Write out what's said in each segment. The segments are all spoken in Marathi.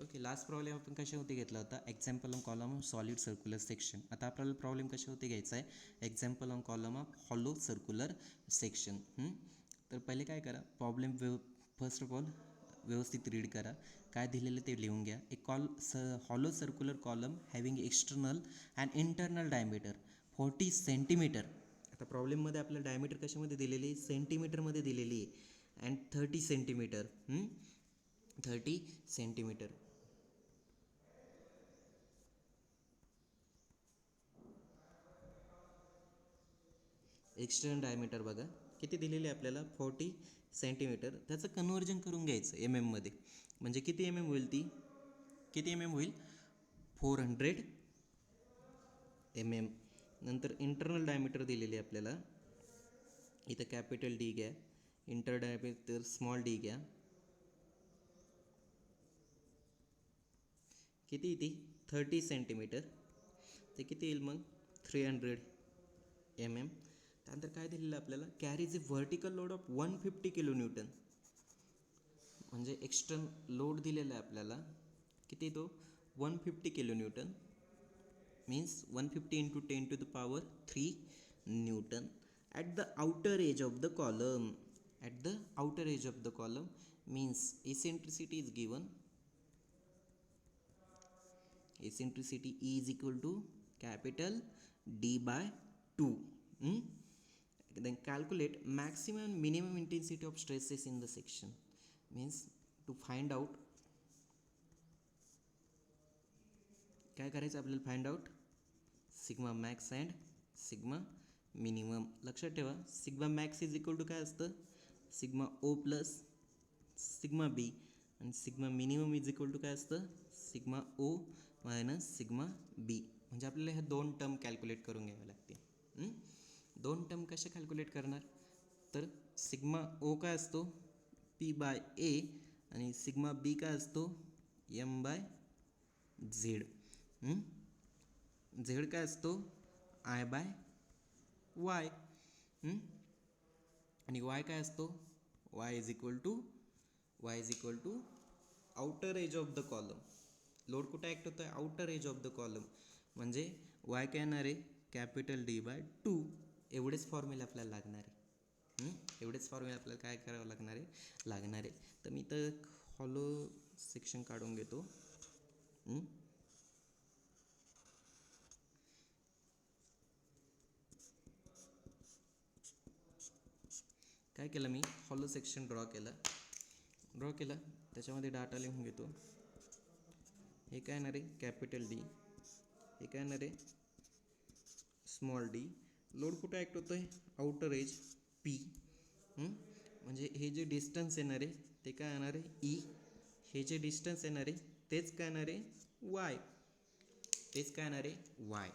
ओके, लास्ट प्रॉब्लेम आपण कशावरती घेतला होता? Example on column of solid circular section. आता आपल्याला प्रॉब्लेम कशावरती घ्यायचा आहे? Example on column of hollow circular section. तर पहिले काय करा, प्रॉब्लेम फर्स्ट ऑफ ऑल व्यवस्थित रीड करा, काय दिलेलं ते लिहून घ्या. एक hollow circular column having external and internal diameter 40 centimetre. आता प्रॉब्लेममध्ये आपल्याला डायमीटर कशामध्ये दिलेली आहे? सेंटीमीटरमध्ये दिलेली आहे. And 30 centimetre, 30 centimetre. External diameter बघा किती दिलेले आहे आपल्याला, 40 सेंटीमीटर. त्याचं कन्व्हर्जन करून घ्यायचं MM-मध्ये. म्हणजे किती MM होईल ती? किती MM होईल? 400 mm. नंतर इंटरनल डायमीटर दिलेली आहे आपल्याला. इथं कॅपिटल D घ्या, इंटर डायमीटर स्मॉल d घ्या. किती ती? 30 सेंटीमीटर. ते किती येईल मग? 300 mm. त्यानंतर काय दिलेलं आपल्याला? Carries a vertical load of 150 kN. म्हणजे एक्स्टर्न लोड दिलेला आहे आपल्याला. किती तो? 150 kN. Means 150 into 10⁻³ Newton. At the outer edge of the column. At the outer edge of the column means eccentricity is given. eccentricity E is equal to capital D/2. Then calculate maximum and minimum intensity of stresses in the section. Means to find out, काय करायचं आपल्याला? Find out sigma max and sigma minimum. लक्षात ठेवा, sigma max is equal to काय असतं? Sigma O plus sigma B. आणि sigma minimum is equal to काय असतं? Sigma O minus sigma B. म्हणजे आपल्याला ह्या दोन टर्म कॅल्क्युलेट करून घ्याव्या लागतील. दोन टर्म कशा कॅल्क्युलेट करणार? तर सिग्मा O काय असतो? P/A. आणि सिग्मा B काय असतो? M/Z. Z काय असतो? I/Y. आणि Y काय असतो? Y is equal to outer edge of the column. Load कुठे ॲक्ट होतो आहे? Outer edge of the column. म्हणजे Y काय येणार आहे? Capital D/2. एवढेच फॉर्म्युला आपल्याला लागणार आहे. एवढेच फॉर्म्युला आपल्याला काय करावं लागणार आहे. तर मी तर हॉलो सेक्शन काढून घेतो. काय केलं मी? हॉलो सेक्शन ड्रॉ केला. त्याच्यामध्ये डाटा लिहून घेतो. हे काय येणार आहे? Capital D. हे काय येणार आहे? Small d. लोड कुठे ॲक्ट होतो आहे? Outer age P. म्हणजे हे जे डिस्टन्स येणार आहे ते काय येणार आहे? E. हे जे डिस्टन्स येणार आहे तेच काय येणार आहे? Y.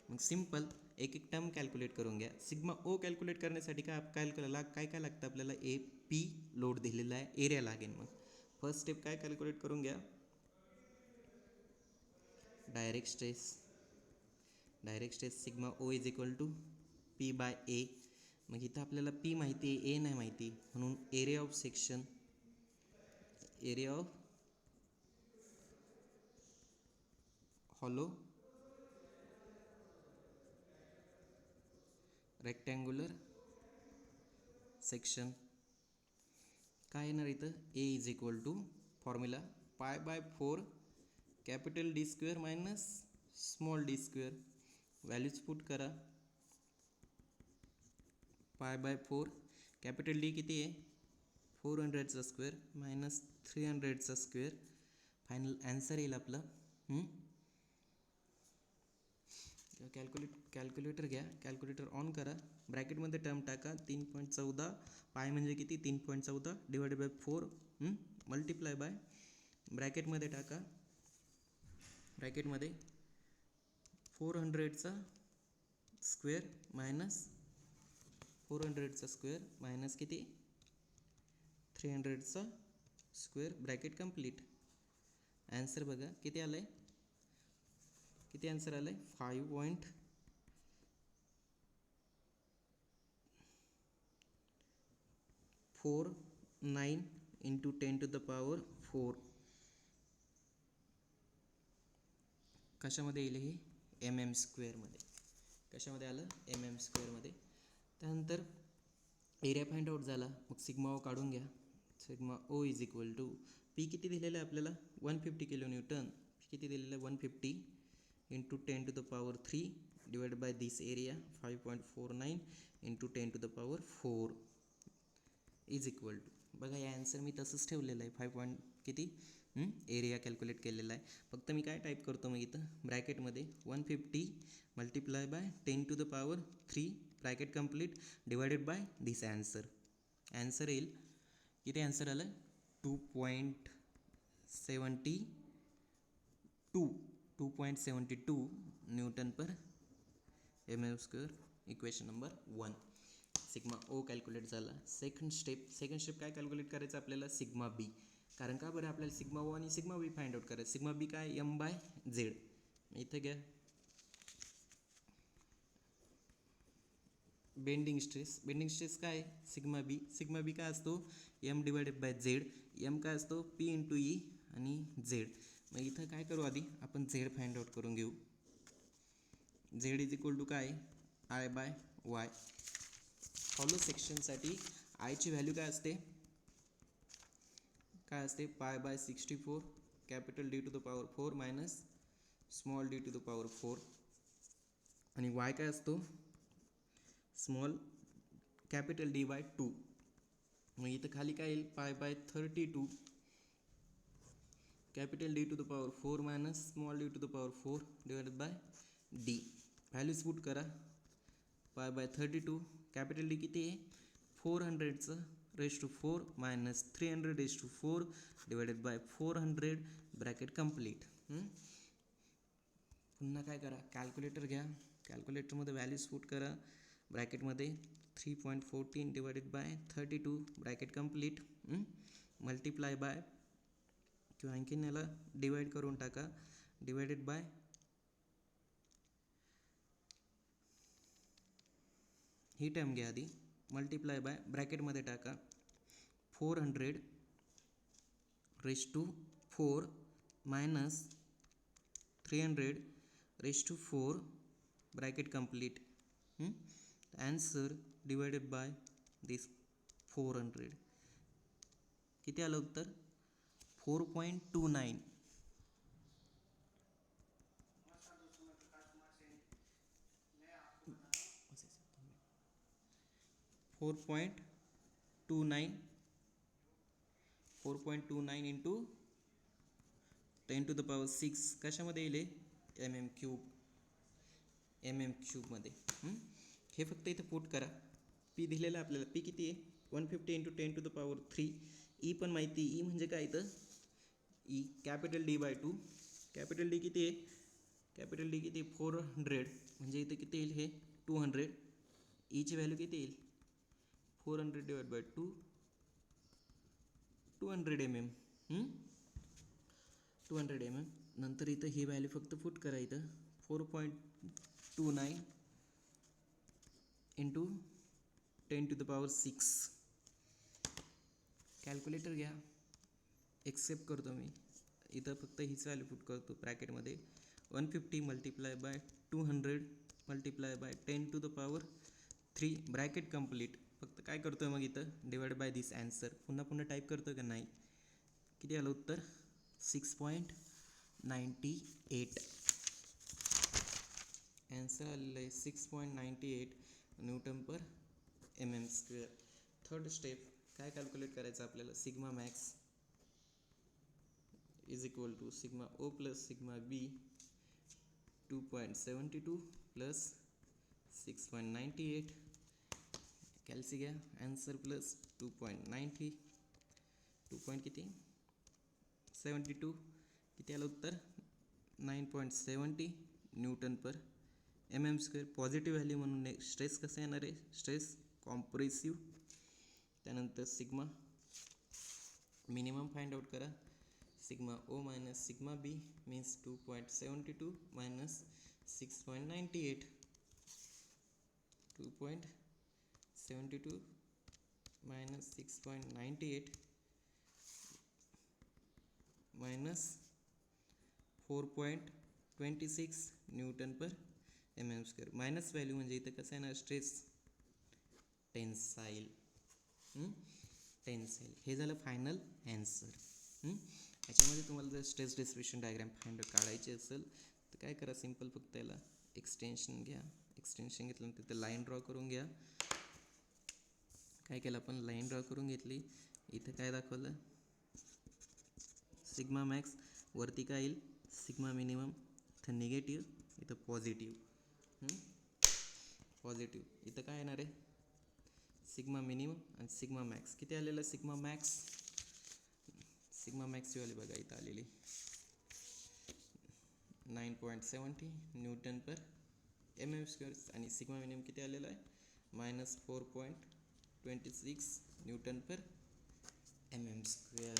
मग सिम्पल एक टर्म कॅल्क्युलेट करून घ्या. सिग्मा O कॅल्क्युलेट करण्यासाठी काय लागतं आपल्याला? AP लोड दिलेला आहे, एरिया लागेल. मग फर्स्ट स्टेप काय कॅल्क्युलेट करून घ्या? Direct stress sigma O is equal to P/A. मग इथं आपल्याला P माहिती आहे, A नाही माहिती, म्हणून area of section, area of hollow rectangular section काय येणार इथं? A is equal to formula π/4 capital D² minus small d². Values put करा. π/4 कॅपिटल D किती आहे? 400² मायनस 300². फायनल ॲन्सर येईल आपलं. कॅल्क्युलेटर घ्या, कॅल्क्युलेटर ऑन करा, ब्रॅकेटमध्ये टर्म टाका. 3.14 पाय म्हणजे किती? 3.14 डिवायडेड बाय 4 मल्टिप्लाय बाय, ब्रॅकेटमध्ये टाका. ब्रॅकेटमध्ये 400² मायनस किती? 300². Bracket complete. ॲन्सर बघा किती आलं आहे? किती आन्सर आलं आहे? 5.49 इंटू 10⁴. कशामध्ये येईल हे MM²मध्ये. कशामध्ये आलं MM²मध्ये. त्यानंतर एरिया फाइंड आउट झाला, मग सिग्मा ओ काढून घ्या. Sigma O is equal to P किती दिलेलं आहे आपल्याला 150 किलो न्यूटन. किती दिलेलं आहे 150 into 10⁻³ divide by this area 5.49 into 10⁻⁴ is equal to. बघा या आन्सर मी तसंच ठेवलेलं आहे 5 किती एरिया कॅल्क्युलेट केलेला आहे. फक्त मी काय टाईप करतो मग इथं ब्रॅकेटमध्ये 150 multiply by 10⁻³ bracket complete divided by this answer. Answer येईल किती आन्सर आलं 2.72 Newton per MM². Equation number 1 sigma ओ कॅल्क्युलेट झाला. सेकंड स्टेप काय कॅल्क्युलेट करायचं आपल्याला सिग्मा बी. कारण का बरं आपल्याला सिग्मा ओ आणि सिग्मा बी फाइंड आउट करायचं. सिग्मा बी काय M/Z. इथं घ्या बेंडिंग स्ट्रेस काय सिग्मा बी काय असतो M/Z. M काय असतो P × E आणि Z. मग इथं काय करू आधी आपण Z फाइंड आउट करून घेऊ. Z इज इक्वल टू काय I/Y. हॉलो सेक्शनसाठी आयची व्हॅल्यू काय असते π/64 capital D⁴ minus small D⁴ आणि Y काय असतो स्मॉल कॅपिटल D/2. मग इथं खाली काय येईल π/32 capital D⁴ minus small D⁴ divided by D. Values put करा. π/32 कॅपिटल D किती आहे 400⁴ minus 300⁴ divided by 400 bracket complete. पुन्हा काय करा कॅल्क्युलेटर घ्या. कॅल्क्युलेटरमध्ये व्हॅल्यूज पुट करा. ब्रॅकेटमध्ये 3.14 divided by 32 bracket complete multiply by किंवा आणखीन याला डिवाइड करून टाका डिवायडेड बाय ही टर्म घ्या आधी मल्टिप्लाय बाय ब्रॅकेटमध्ये टाका 400⁴ minus 300⁴ bracket complete. Answer divided by this 400 किती आलं उत्तर 4.29. 4.29 इंटू 10⁻⁶ कशामध्ये येईल MM³ हे फक्त इथं पुट करा. पी दिलेलं आहे आपल्याला. पी किती आहे 150 इंटू 10⁻³ ई पण माहिती. ई म्हणजे काय इथं E capital D/2. Capital D किती आहे 400 म्हणजे इथं किती येईल हे 200. ईची व्हॅल्यू किती येईल 400 डिवाइड बाय 200 mm. 200 mm. नंतर इथं ही व्हॅल्यू फक्त पुट करा. इथं 4.29 इंटू 10⁻⁶. कॅल्क्युलेटर घ्या. एक्सेप्ट करतो मी. इथं फक्त हीच व्हॅल्यू पुट करतो ब्रॅकेटमध्ये 150 multiply by 200 multiply by 10⁻³ bracket complete. फक्त काय करतो मग इथं डिवाइड बाय दिस आन्सर. पुन्हा टाईप करतो का नाही. किती आलं उत्तर 6.98. आन्सर आलेलं आहे 6.98 newton per MM². Third step काय कॅल्क्युलेट करायचं आपल्याला sigma max is equal to sigma O plus sigma B 2.72 plus 6.98 कॅल्सी घ्या. आन्सर प्लस 2.90 किती 72 किती आलं उत्तर 9.70 newton per MM². Positive value म्हणून स्ट्रेस कसं येणार आहे स्ट्रेस कॉम्प्रेसिव्ह. त्यानंतर सिग्मा मिनिमम फाइंड आउट करा. Sigma O minus sigma B means 2.72 minus 6.98. 2.72 minus 6.98 minus 4.29 26 newton per M M square. Minus value म्हणजे इथं कसं येणार स्ट्रेस टेन्साईल. टेन्साईल हे झालं फायनल ॲन्सर. याच्यामध्ये तुम्हाला जर स्ट्रेस डिस्ट्रिब्युशन डायग्राम फाइंड काढायची असेल तर काय करा, सिम्पल फक्त याला एक्सटेन्शन घ्या. एक्सटेन्शन घेतल्यानंतर तिथं लाईन ड्रॉ करून घ्या. काय केलं आपण, लाईन ड्रॉ करून घेतली. इथं काय दाखवलं, सिग्मा मॅक्स वरती काय येईल सिग्मा मिनिमम, इथं निगेटिव्ह, इथं पॉझिटिव्ह. पॉझिटिव्ह इथं काय येणार आहे सिग्मा मिनिमम आणि सिग्मा मॅक्स. किती आलेलं सिग्मा मॅक्स, सिग्मा मॅक्सची वाली बघा इथं आलेली 9.70 newton per M M square. आणि सिग्मा मिनिमम किती आलेला आहे -4.26 Newton per M M square.